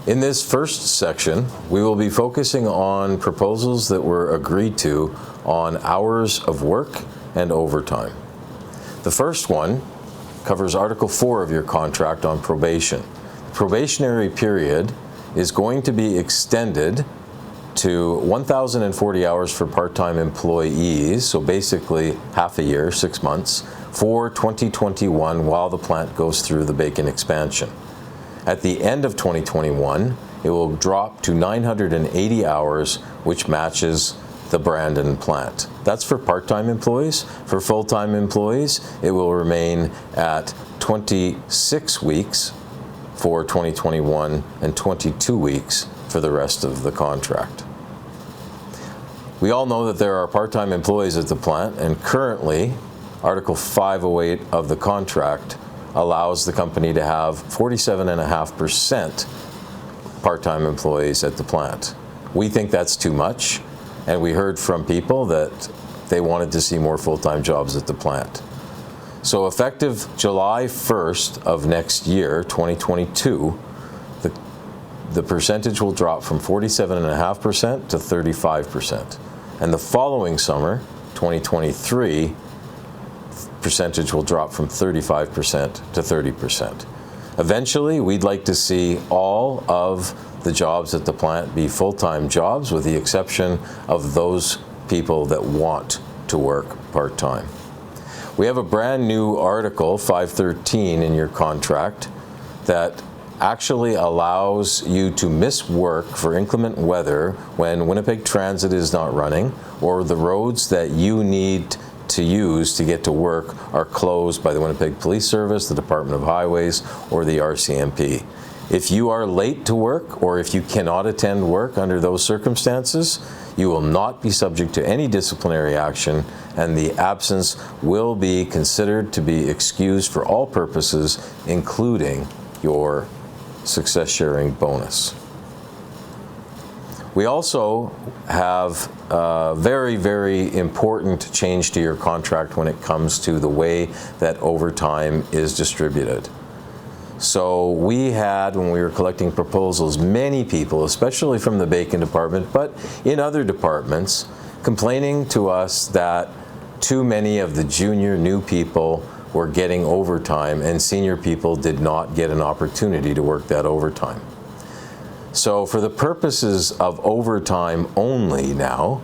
In this first section, we will be focusing on proposals that were agreed to on hours of work and overtime. The first one covers Article 4 of your contract on probation. The probationary period is going to be extended to 1,040 hours for part-time employees, so basically half a year, 6 months, for 2021 while the plant goes through the Bacon expansion. At the end of 2021, it will drop to 980 hours, which matches the Brandon plant. That's for part-time employees. For full-time employees, it will remain at 26 weeks for 2021 and 22 weeks for the rest of the contract. We all know that there are part-time employees at the plant, and currently, Article 508 of the contract allows the company to have 47.5% part-time employees at the plant. We think that's too much, and we heard from people that they wanted to see more full-time jobs at the plant. So effective July 1st of next year, 2022, the percentage will drop from 47.5% to 35%. And the following summer, 2023, percentage will drop from 35% to 30%. Eventually, we'd like to see all of the jobs at the plant be full-time jobs, with the exception of those people that want to work part-time. We have a brand new Article 513 in your contract that actually allows you to miss work for inclement weather when Winnipeg Transit is not running, or the roads that you need to use to get to work are closed by the Winnipeg Police Service, the Department of Highways, or the RCMP. If you are late to work, or if you cannot attend work under those circumstances, you will not be subject to any disciplinary action, and the absence will be considered to be excused for all purposes, including your success sharing bonus. We also have a very, very important change to your contract when it comes to the way that overtime is distributed. So we had, when we were collecting proposals, many people, especially from the Bacon department, but in other departments, complaining to us that too many of the junior new people were getting overtime and senior people did not get an opportunity to work that overtime. So for the purposes of overtime only now,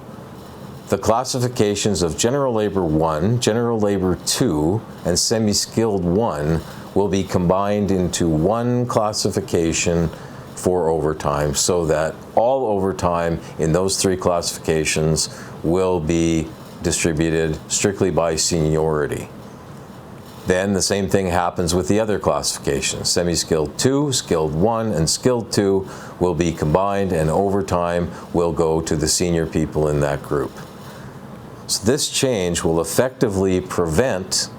the classifications of General Labor 1, General Labor 2, and Semi-Skilled 1 will be combined into one classification for overtime, so that all overtime in those three classifications will be distributed strictly by seniority. Then the same thing happens with the other classifications. Semi-Skilled 2, Skilled 1, and Skilled 2 will be combined, and overtime will go to the senior people in that group. So this change will effectively prevent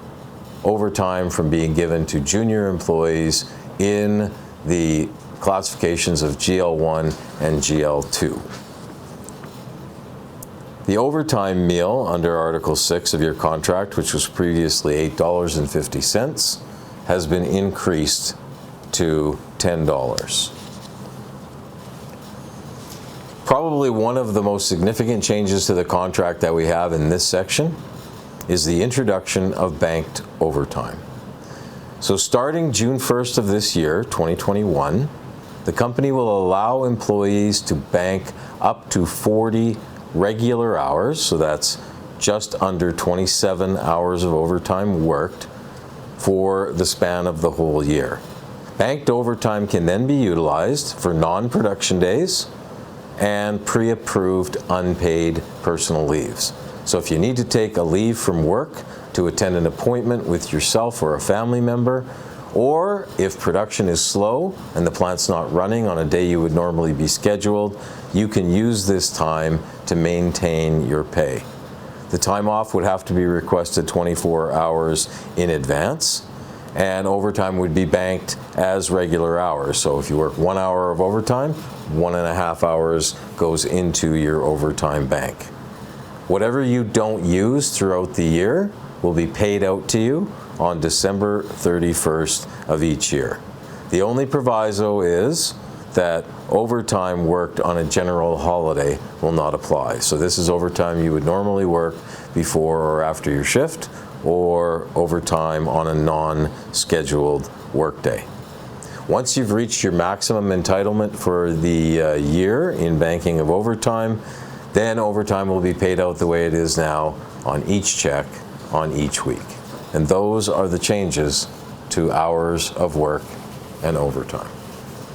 overtime from being given to junior employees in the classifications of GL1 and GL2. The overtime meal under Article 6 of your contract, which was previously $8.50, has been increased to $10. Probably one of the most significant changes to the contract that we have in this section is the introduction of banked overtime. So starting June 1st of this year, 2021, the company will allow employees to bank up to 40 regular hours, so that's just under 27 hours of overtime worked for the span of the whole year. Banked overtime can then be utilized for non-production days and pre-approved unpaid personal leaves. So if you need to take a leave from work to attend an appointment with yourself or a family member, or if production is slow and the plant's not running on a day you would normally be scheduled, you can use this time to maintain your pay. The time off would have to be requested 24 hours in advance, and overtime would be banked as regular hours. So if you work 1 hour of overtime, 1.5 hours goes into your overtime bank. Whatever you don't use throughout the year will be paid out to you on December 31st of each year. The only proviso is that overtime worked on a general holiday will not apply. So this is overtime you would normally work before or after your shift, or overtime on a non-scheduled workday. Once you've reached your maximum entitlement for the year in banking of overtime, then overtime will be paid out the way it is now on each check on each week. And those are the changes to hours of work and overtime.